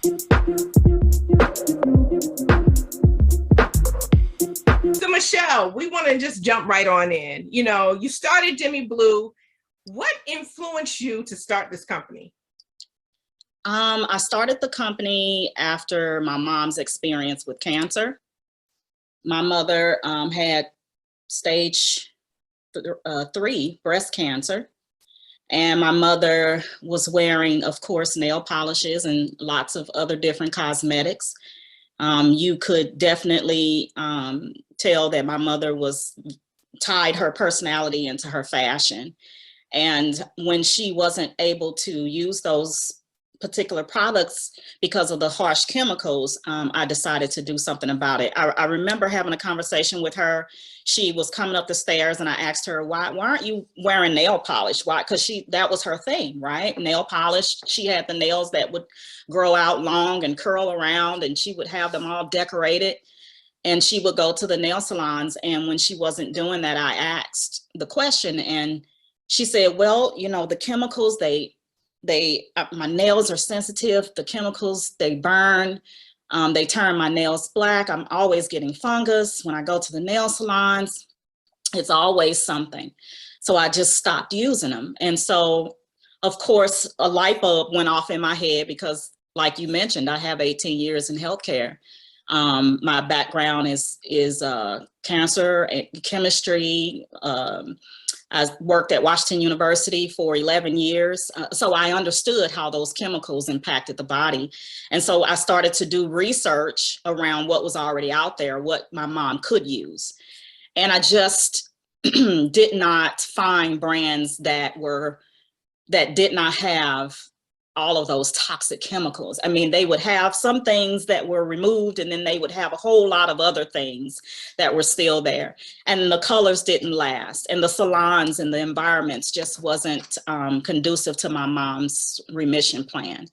So Michelle, we want to just jump right on in. You know, you started DEMIblue. What influenced you to start this company? I started the company after my mom's experience with cancer. My mother had stage 3 breast cancer. And my mother was wearing, of course, nail polishes and lots of other different cosmetics. You could definitely tell that my mother tied her personality into her fashion. And when she wasn't able to use those particular products because of the harsh chemicals, I decided to do something about it. I remember having a conversation with her. She was coming up the stairs and I asked her, why aren't you wearing nail polish? Why? Because that was her thing, right? Nail polish. She had the nails that would grow out long and curl around, and she would have them all decorated. And she would go to the nail salons. And when she wasn't doing that, I asked the question, and she said, well, you know, the chemicals, my nails are sensitive. The chemicals, they burn. They turn my nails black. I'm always getting fungus. When I go to the nail salons, it's always something. So I just stopped using them. And so, of course, a light bulb went off in my head because, like you mentioned, I have 18 years in healthcare. My background is cancer and chemistry. I worked at Washington University for 11 years. So I understood how those chemicals impacted the body. And so I started to do research around what was already out there, what my mom could use. And I just did not find brands that did not have all of those toxic chemicals. I mean, they would have some things that were removed, and then they would have a whole lot of other things that were still there. And the colors didn't last. And the salons and the environments just wasn't conducive to my mom's remission plan.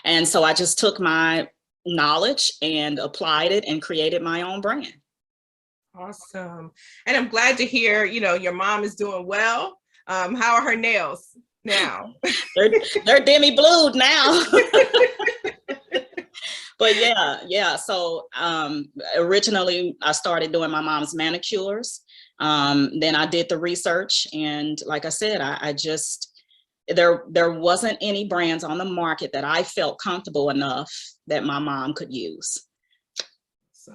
And so I just took my knowledge and applied it and created my own brand. Awesome. And I'm glad to hear, you know, your mom is doing well. How are her nails now? they're DEMIblue now. But yeah. So originally I started doing my mom's manicures. Then I did the research, and like I said, I just, there wasn't any brands on the market that I felt comfortable enough that my mom could use. So,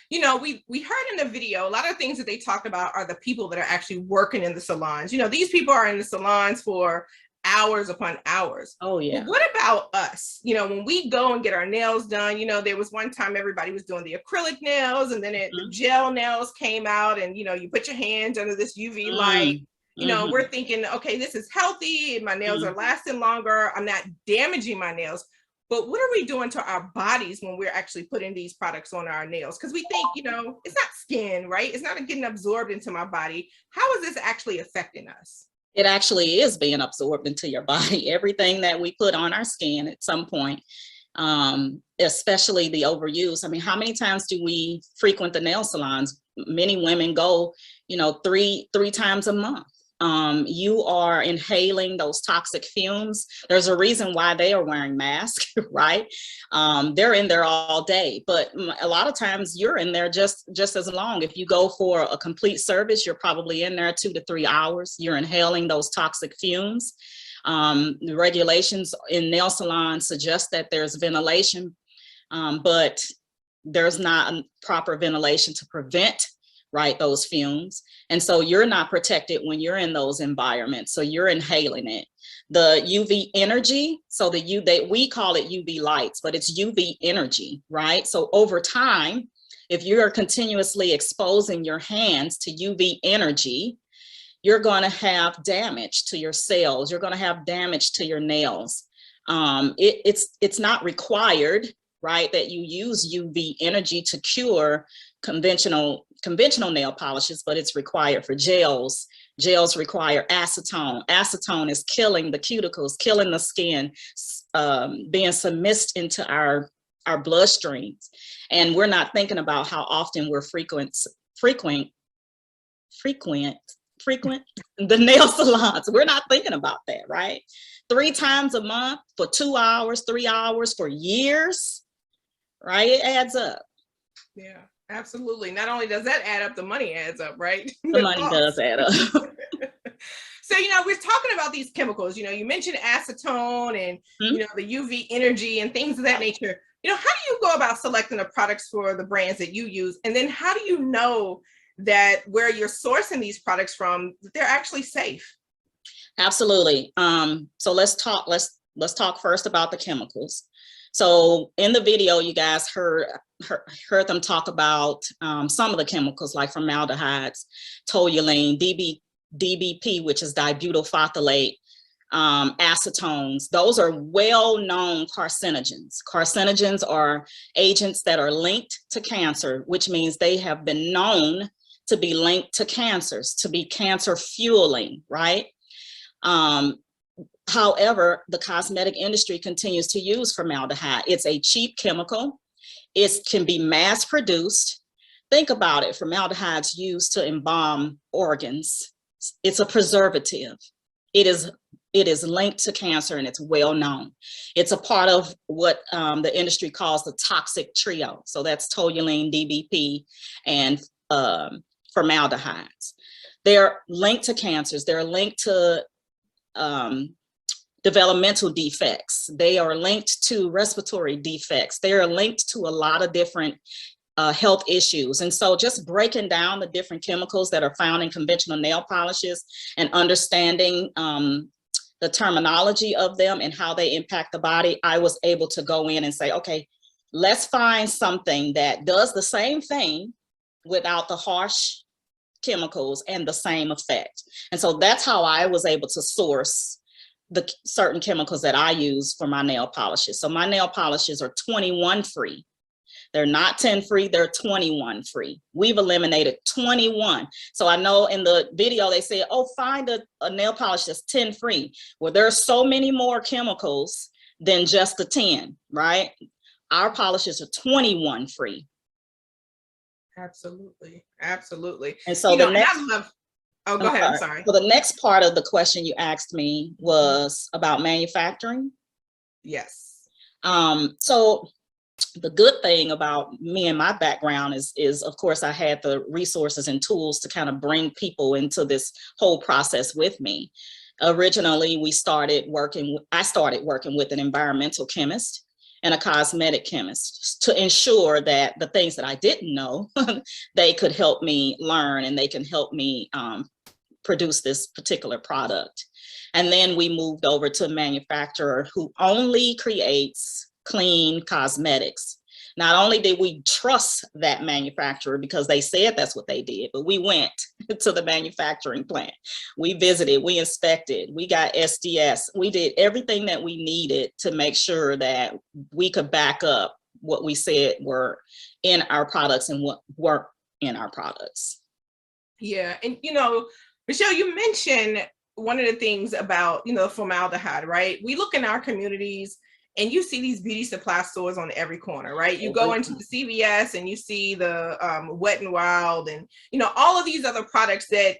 you know, we heard in the video, a lot of things that they talked about are the people that are actually working in the salons. You know, these people are in the salons for hours upon hours. Oh yeah. But what about us? You know, when we go and get our nails done, you know, there was one time everybody was doing the acrylic nails, and then the gel nails came out, and, you know, you put your hands under this UV light. You know, we're thinking, okay, this is healthy. My nails are lasting longer. I'm not damaging my nails. But what are we doing to our bodies when we're actually putting these products on our nails? Because we think, you know, it's not skin, right? It's not getting absorbed into my body. How is this actually affecting us? It actually is being absorbed into your body. Everything that we put on our skin at some point, especially the overuse. I mean, how many times do we frequent the nail salons? Many women go, you know, three times a month. You are inhaling those toxic fumes. There's a reason why they are wearing masks, right? They're in there all day, but a lot of times you're in there just as long. If you go for a complete service, you're probably in there 2 to 3 hours. You're inhaling those toxic fumes. The regulations in nail salons suggest that there's ventilation, but there's not proper ventilation to prevent, right, those fumes. And so you're not protected when you're in those environments. So you're inhaling it. The UV energy, so we call it UV lights, but it's UV energy, right? So over time, if you're continuously exposing your hands to UV energy, you're going to have damage to your cells. You're going to have damage to your nails. It's not required, right, that you use UV energy to cure conventional nail polishes, but it's required for gels. Gels require acetone. Acetone is killing the cuticles, killing the skin, being submerged into our bloodstreams. And we're not thinking about how often we're frequent the nail salons. We're not thinking about that, right? 3 times a month for 2 hours, 3 hours for years, right? It adds up. Yeah, absolutely. Not only does that add up, the money adds up, right? The money does add up. So, we're talking about these chemicals. You mentioned acetone and, the UV energy and things of that nature. How do you go about selecting the products for the brands that you use? And then how do you know that where you're sourcing these products from, that they're actually safe? Absolutely. So let's talk first about the chemicals. So in the video, you guys heard them talk about some of the chemicals like formaldehydes, toluene, DBP, which is dibutyl phthalate, acetones. Those are well-known carcinogens. Carcinogens are agents that are linked to cancer, which means they have been known to be linked to cancers, to be cancer fueling, right? However, the cosmetic industry continues to use formaldehyde. It's a cheap chemical. It can be mass produced. Think about it, formaldehyde's used to embalm organs. It's a preservative. It is linked to cancer and it's well known. It's a part of what the industry calls the toxic trio. So that's toluene, DBP, and formaldehydes. They're linked to cancers. They're linked to developmental defects. They are linked to respiratory defects. They are linked to a lot of different health issues. And so just breaking down the different chemicals that are found in conventional nail polishes and understanding the terminology of them and how they impact the body, I was able to go in and say, okay, let's find something that does the same thing without the harsh chemicals and the same effect. And so that's how I was able to source the certain chemicals that I use for my nail polishes. So my nail polishes are 21 free. They're not 10 free, they're 21 free. We've eliminated 21. So I know in the video they say, oh, find a nail polish that's 10 free. Well, there are so many more chemicals than just the 10, right? Our polishes are 21 free. Absolutely, absolutely. And so the next, oh, go ahead, I'm sorry. So the next part of the question you asked me was about manufacturing. Yes. So the good thing about me and my background is of course I had the resources and tools to kind of bring people into this whole process with me. Originally, I started working with an environmental chemist and a cosmetic chemist to ensure that the things that I didn't know, they could help me learn and they can help me produce this particular product. And then we moved over to a manufacturer who only creates clean cosmetics. Not only did we trust that manufacturer because they said that's what they did, but we went to the manufacturing plant. We visited, we inspected, we got SDS. We did everything that we needed to make sure that we could back up what we said were in our products and what weren't in our products. Yeah, and Michelle, you mentioned one of the things about, formaldehyde, right? We look in our communities and you see these beauty supply stores on every corner, right? You go into the CVS and you see the Wet n Wild and, all of these other products that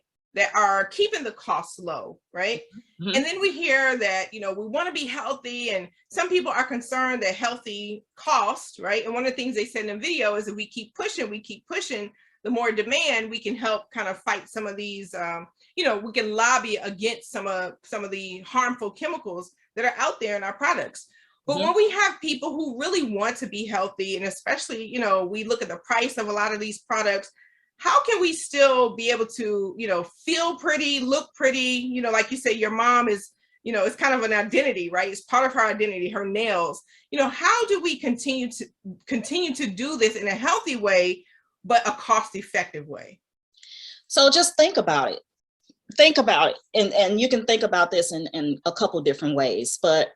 are keeping the costs low, right? Mm-hmm. And then we hear that, we want to be healthy and some people are concerned that healthy costs, right? And one of the things they said in the video is that we keep pushing, the more demand, we can help kind of fight some of these, we can lobby against some of the harmful chemicals that are out there in our products. But when we have people who really want to be healthy, and especially, we look at the price of a lot of these products, how can we still be able to, feel pretty, look pretty, like you say, your mom is, it's kind of an identity, right? It's part of her identity, her nails. How do we continue to do this in a healthy way, but a cost-effective way? So just think about it. And you can think about this in a couple different ways, but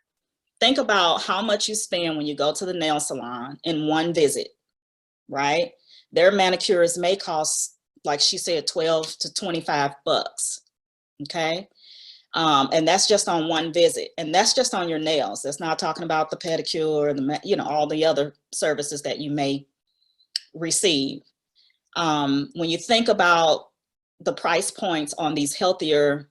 think about how much you spend when you go to the nail salon in one visit, right? Their manicures may cost, like she said, $12 to $25, okay? And that's just on one visit, and that's just on your nails. That's not talking about the pedicure, all the other services that you may receive. When you think about the price points on these healthier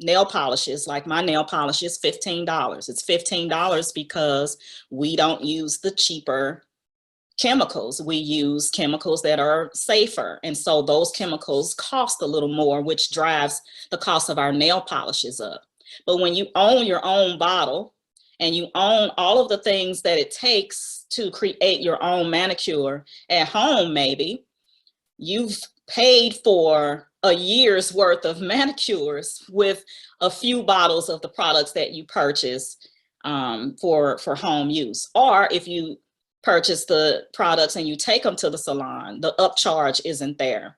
nail polishes, like my nail polish is $15. It's $15 because we don't use the cheaper chemicals. We use chemicals that are safer. And so those chemicals cost a little more, which drives the cost of our nail polishes up. But when you own your own bottle and you own all of the things that it takes to create your own manicure at home, maybe you've paid for a year's worth of manicures with a few bottles of the products that you purchase for home use. Or if you purchase the products and you take them to the salon, the upcharge isn't there.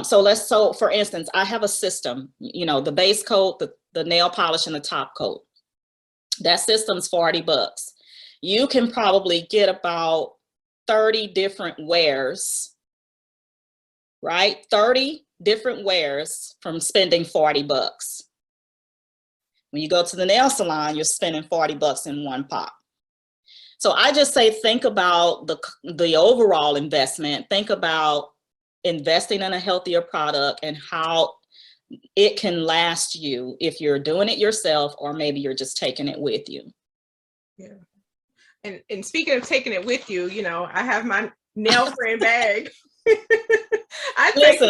So for instance, I have a system, you know, the base coat, the nail polish, and the top coat. That system's $40. You can probably get about 30 different wears, right? 30 different wears from spending $40. When you go to the nail salon, you're spending $40 in one pop. So I just say, think about the overall investment. Think about investing in a healthier product and how it can last you if you're doing it yourself, or maybe you're just taking it with you. Yeah. And speaking of taking it with you, you know, I have my nail friend bag. I take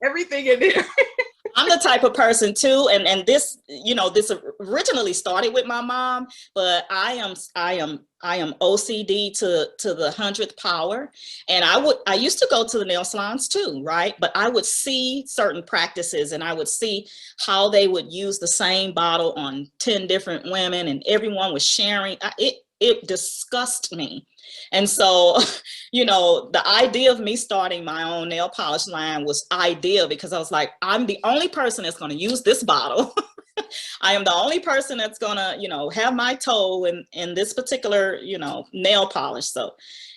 everything in there. I'm the type of person too, and this, you know, this originally started with my mom, but I am OCD to the 100th power. And I used to go to the nail salons too, right? But I would see certain practices and I would see how they would use the same bottle on 10 different women, and everyone was sharing. It disgusted me. And so, you know, the idea of me starting my own nail polish line was ideal, because I was like, I'm the only person that's going to use this bottle. I am the only person that's going to, you know, have my toe in this particular, you know, nail polish. So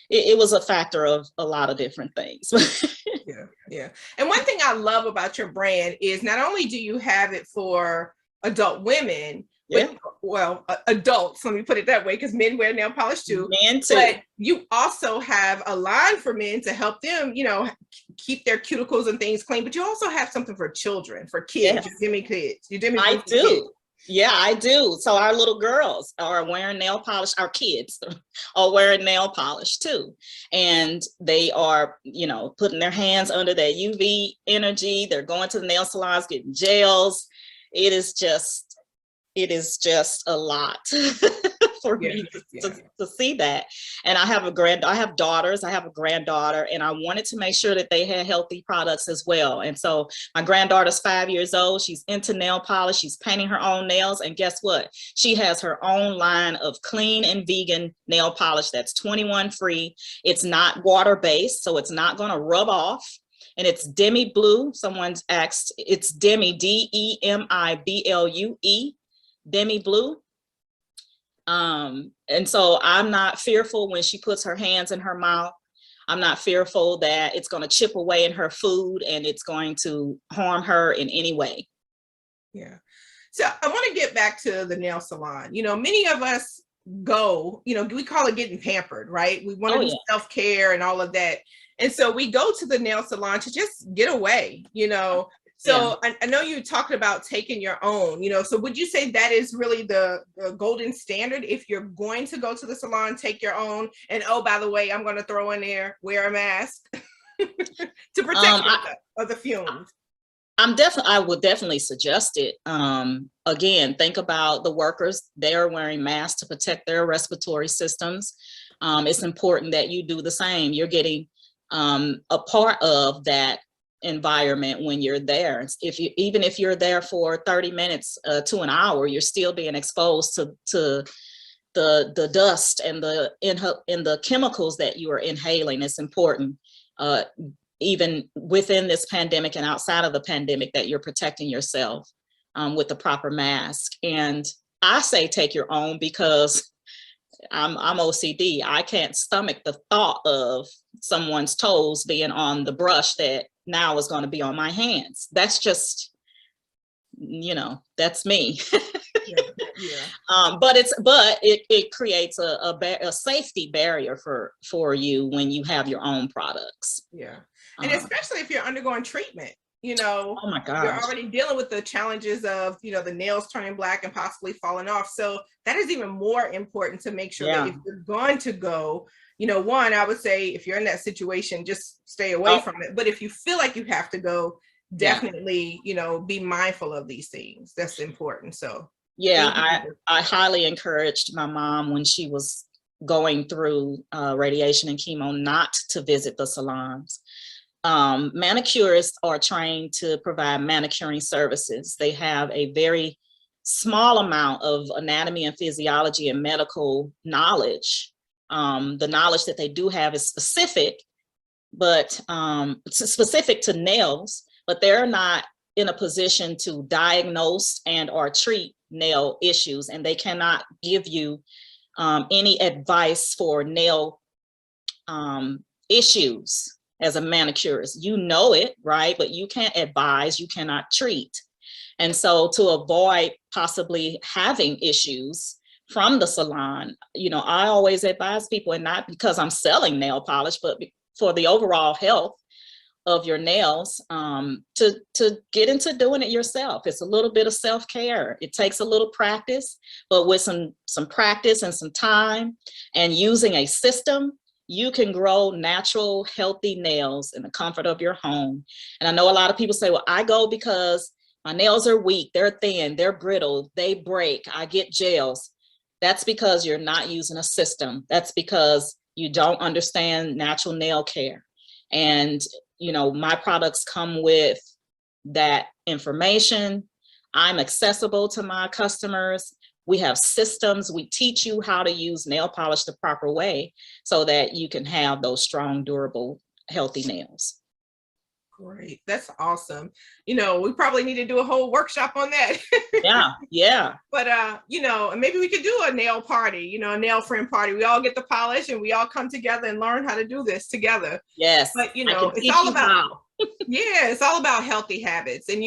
it was a factor of a lot of different things. Yeah. And one thing I love about your brand is not only do you have it for adult women, but, well, adults, let me put it that way, because men wear nail polish too. Men too. But you also have a line for men to help them, you know, keep their cuticles and things clean. But you also have something for children, for kids, your Demi kids. Your Demi I do. Kids. Yeah, I do. So our little girls are wearing nail polish. Our kids are wearing nail polish too. And they are, you know, putting their hands under that UV energy. They're going to the nail salons, getting gels. It is just a lot for me to see that. And I have daughters, I have a granddaughter, and I wanted to make sure that they had healthy products as well. And so my granddaughter's 5 years old. She's into nail polish. She's painting her own nails. And guess what? She has her own line of clean and vegan nail polish that's 21 free. It's not water-based, so it's not going to rub off. And it's DEMIblue. Someone's asked, it's Demi, DEMIblue. DEMIblue. And so I'm not fearful when she puts her hands in her mouth. I'm not fearful that it's going to chip away in her food and it's going to harm her in any way. Yeah. So I want to get back to the nail salon. You know, many of us go, you know, we call it getting pampered, right? We want to do self-care and all of that. And so we go to the nail salon to just get away, you know. So I know you talked about taking your own, you know, so would you say that is really the golden standard? If you're going to go to the salon, take your own, and oh, by the way, I'm going to throw in there, wear a mask to protect yourself of the fumes. I would definitely suggest it. Again, think about the workers. They're wearing masks to protect their respiratory systems. It's important that you do the same. You're getting a part of that environment when you're there. Even if you're there for 30 minutes to an hour, you're still being exposed to the dust and the chemicals that you are inhaling. It's important, even within this pandemic and outside of the pandemic, that you're protecting yourself with the proper mask. And I say take your own because I'm OCD. I can't stomach the thought of someone's toes being on the brush that now is going to be on my hands. That's just, you know, that's me. But it creates a safety barrier for you when you have your own products. Yeah. And especially if you're undergoing treatment, Oh my you're gosh. already dealing with the challenges of, the nails turning black and possibly falling off. So that is even more important to make sure that if you're going to go, one, I would say if you're in that situation, just stay away from it. But if you feel like you have to go, definitely, be mindful of these things. That's important. So yeah, I highly encouraged my mom when she was going through radiation and chemo not to visit the salons. Manicurists are trained to provide manicuring services. They have a very small amount of anatomy and physiology and medical knowledge. The knowledge that they do have is specific, but it's specific to nails, but they're not in a position to diagnose and or treat nail issues, and they cannot give you any advice for nail issues. As a manicurist, you know it, right? But you can't advise, you cannot treat. And so to avoid possibly having issues from the salon, I always advise people, and not because I'm selling nail polish, but for the overall health of your nails, to get into doing it yourself. It's a little bit of self-care. It takes a little practice, but with some practice and some time and using a system, you can grow natural, healthy nails in the comfort of your home. And I know a lot of people say, well, I go because my nails are weak, they're thin, they're brittle, they break, I get gels. That's because you're not using a system. That's because you don't understand natural nail care. And, my products come with that information. I'm accessible to my customers. We have systems. We teach you how to use nail polish the proper way so that you can have those strong, durable, healthy nails. Great. That's awesome. We probably need to do a whole workshop on that. Yeah. But, and maybe we could do a nail party, a nail friend party. We all get the polish and we all come together and learn how to do this together. Yes. But, it's all about, it's all about healthy habits. And,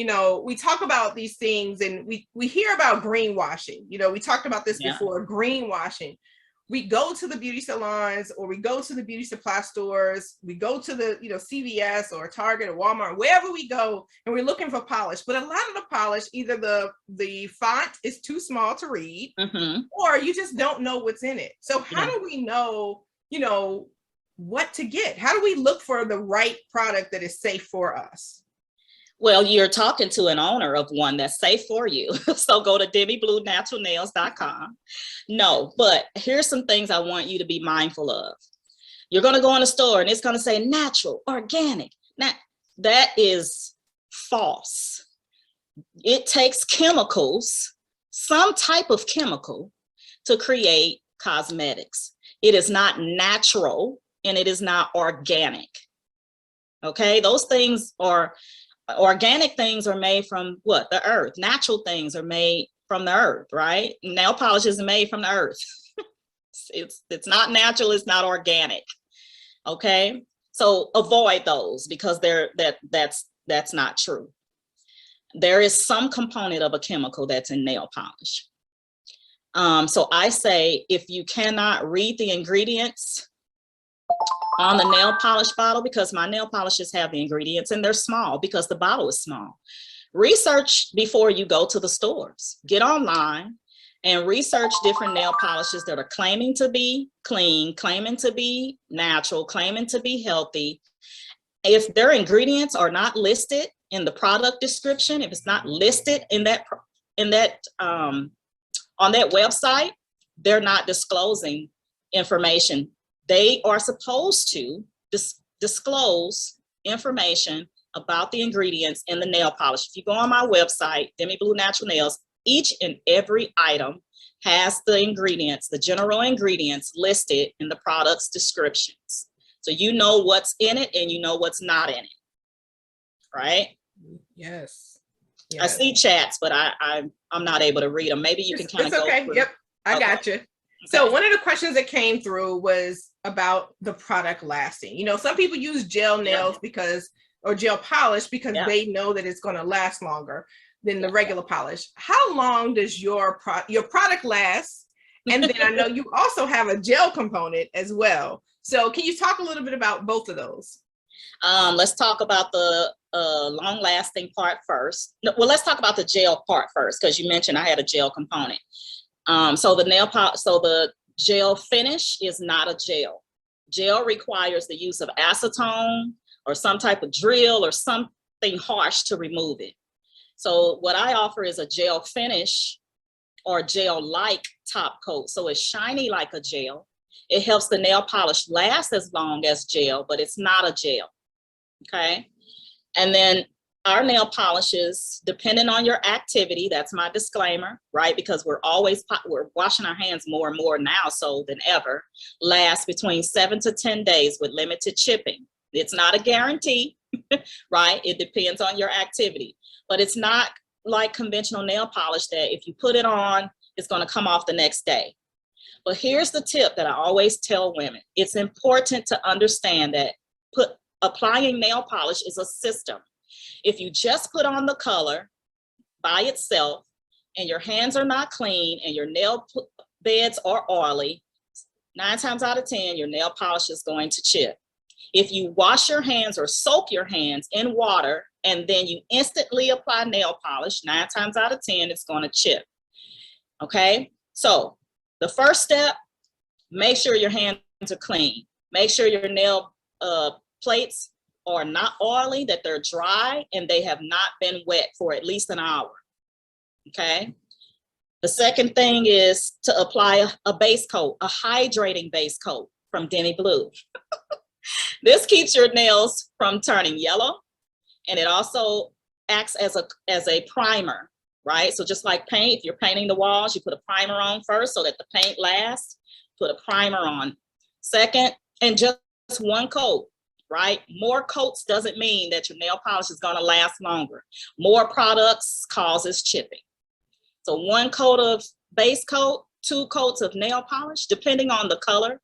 we talk about these things and we hear about greenwashing. We talked about this before, greenwashing. We go to the beauty salons or we go to the beauty supply stores, we go to the, CVS or Target or Walmart, wherever we go, and we're looking for polish. But a lot of the polish, either the font is too small to read, or you just don't know what's in it. So how do we know, what to get? How do we look for the right product that is safe for us? Well, you're talking to an owner of one that's safe for you. So go to DEMIblueNaturalNails.com. No, but here's some things I want you to be mindful of. You're going to go in a store and it's going to say natural, organic. Now, that is false. It takes chemicals, some type of chemical, to create cosmetics. It is not natural and it is not organic. Okay, those things are organic. Things are made from what? The earth. Natural things are made from the earth, right? Nail polish is made from the earth. It's not natural, it's not organic. Okay, so avoid those because that's not true. There is some component of a chemical that's in nail polish. So I say if you cannot read the ingredients on the nail polish bottle, because my nail polishes have the ingredients and they're small because the bottle is small. Research before you go to the stores. Get online and research different nail polishes that are claiming to be clean, claiming to be natural, claiming to be healthy. If their ingredients are not listed in the product description, if it's not listed in that on that website, they're not disclosing information. They are supposed to disclose information about the ingredients in the nail polish. If you go on my website, DEMIblue Natural Nails, each and every item has the ingredients, the general ingredients listed in the product's descriptions. So you know what's in it and you know what's not in it, right? Yes. I see chats, but I'm not able to read them. Maybe you can kind of go through. Yep, I got you. So one of the questions that came through was about the product lasting. Some people use gel nails or gel polish because they know that it's going to last longer than the regular polish. How long does your product last? And then I know you also have a gel component as well. So can you talk a little bit about both of those? Let's talk about the long-lasting part first. No, well, let's talk about the gel part first, because you mentioned I had a gel component. So the gel finish is not a gel. Gel requires the use of acetone or some type of drill or something harsh to remove it. So what I offer is a gel finish or gel-like top coat. So it's shiny like a gel. It helps the nail polish last as long as gel, but it's not a gel, okay? And then our nail polishes, depending on your activity, that's my disclaimer, right? Because we're washing our hands more and more now so than ever, last between 7 to 10 days with limited chipping. It's not a guarantee, right? It depends on your activity, but it's not like conventional nail polish that if you put it on, it's gonna come off the next day. But here's the tip that I always tell women. It's important to understand that applying nail polish is a system. If you just put on the color by itself and your hands are not clean and your nail beds are oily, 9 times out of 10, your nail polish is going to chip. If you wash your hands or soak your hands in water and then you instantly apply nail polish, 9 times out of 10, it's going to chip. Okay, so the first step, make sure your hands are clean. Make sure your nail plates are not oily, that they're dry, and they have not been wet for at least an hour, okay? The second thing is to apply a base coat, a hydrating base coat from DEMIblue. This keeps your nails from turning yellow, and it also acts as a primer, right? So just like paint, if you're painting the walls, you put a primer on first so that the paint lasts, put a primer on. Second, and just one coat, right? More coats doesn't mean that your nail polish is gonna last longer. More products causes chipping. So 1 coat of base coat, 2 coats of nail polish, depending on the color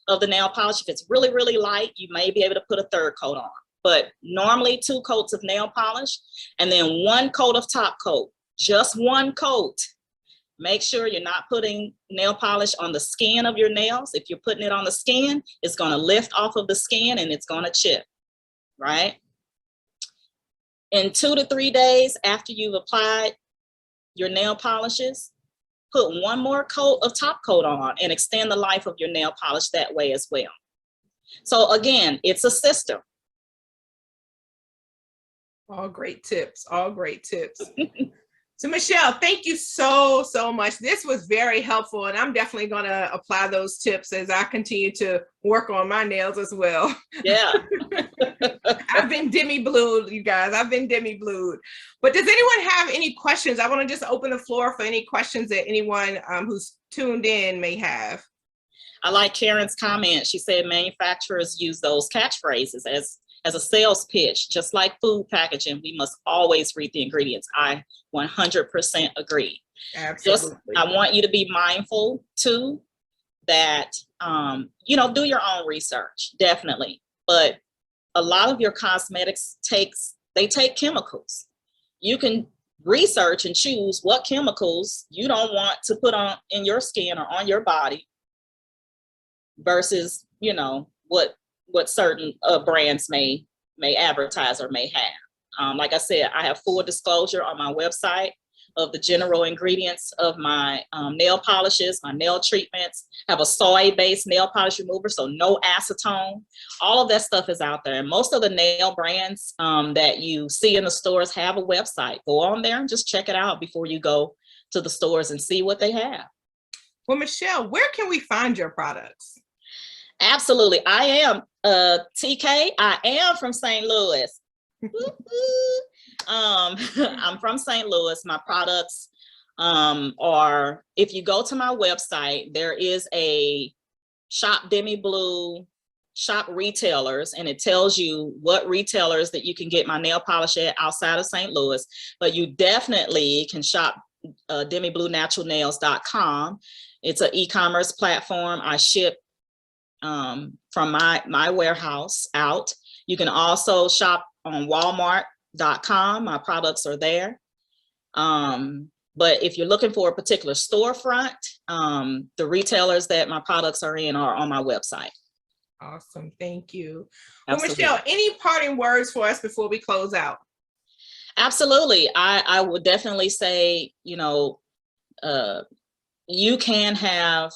of the nail polish. If it's really, really light, you may be able to put a 3rd coat on. But normally 2 coats of nail polish and then 1 coat of top coat, just 1 coat. Make sure you're not putting nail polish on the skin of your nails. If you're putting it on the skin, it's gonna lift off of the skin and it's gonna chip, right? In 2 to 3 days after you've applied your nail polishes, put 1 more coat of top coat on and extend the life of your nail polish that way as well. So again, it's a system. All great tips, all great tips. So Michelle, thank you so much. This was very helpful, and I'm definitely gonna apply those tips as I continue to work on my nails as well. Yeah. I've been DEMIblued, you guys. I've been DEMIblued. But does anyone have any questions? I want to just open the floor for any questions that anyone who's tuned in may have. I like Karen's comment. She said manufacturers use those catchphrases as a sales pitch. Just like food packaging, we must always read the ingredients. I 100% agree. Absolutely. I want you to be mindful too that, you know, do your own research, definitely. But a lot of your cosmetics take chemicals. You can research and choose what chemicals you don't want to put on in your skin or on your body versus, you know, what certain brands may advertise or may have. Like I said, I have full disclosure on my website of the general ingredients of my nail polishes, my nail treatments. I have a soy-based nail polish remover, so no acetone. All of that stuff is out there. And most of the nail brands that you see in the stores have a website. Go on there and just check it out before you go to the stores and see what they have. Well, Michelle, where can we find your products? Absolutely. I am TK. I am from St. Louis. I'm from St. Louis. My products are, if you go to my website, there is a shop DEMIblue, shop retailers, and it tells you what retailers that you can get my nail polish at outside of St. Louis. But you definitely can shop DEMIblueNaturalNails.com. It's an e-commerce platform. I ship from my warehouse out. You can also shop on Walmart.com. My products are there. But if you're looking for a particular storefront, the retailers that my products are in are on my website. Awesome. Thank you. Absolutely. Well, Michelle, any parting words for us before we close out? Absolutely. I would definitely say, you know, you can have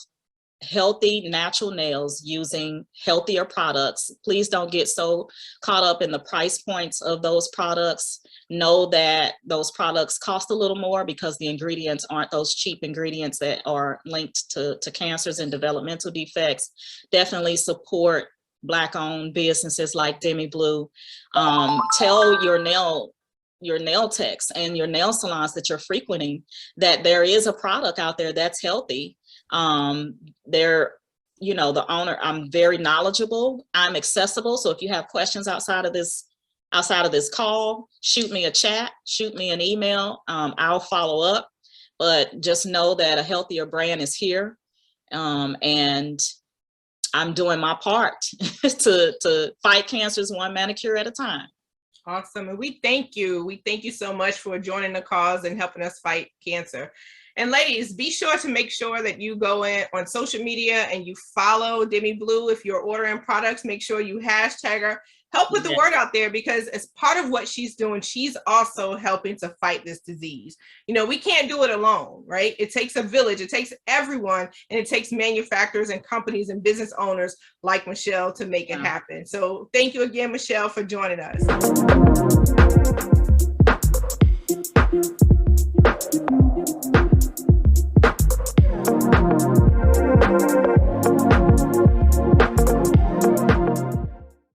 healthy natural nails using healthier products. Please don't get so caught up in the price points of those products. Know that those products cost a little more because the ingredients aren't those cheap ingredients that are linked to cancers and developmental defects. Definitely support Black-owned businesses like DEMIblue. Tell your nail techs and your nail salons that you're frequenting that there is a product out there that's healthy. They're, you know, the owner, I'm very knowledgeable, I'm accessible. So if you have questions outside of this call, shoot me a chat, shoot me an email. I'll follow up, but just know that a healthier brand is here. And I'm doing my part to fight cancers one manicure at a time. Awesome. And we thank you. We thank you so much for joining the cause and helping us fight cancer. And ladies, be sure to make sure that you go in on social media and you follow DEMIblue. If you're ordering products, make sure you hashtag her. Help with the word out there, because as part of what she's doing, she's also helping to fight this disease. You know, we can't do it alone, right? It takes a village, it takes everyone, and it takes manufacturers and companies and business owners like Michelle to make it happen. So thank you again, Michelle, for joining us.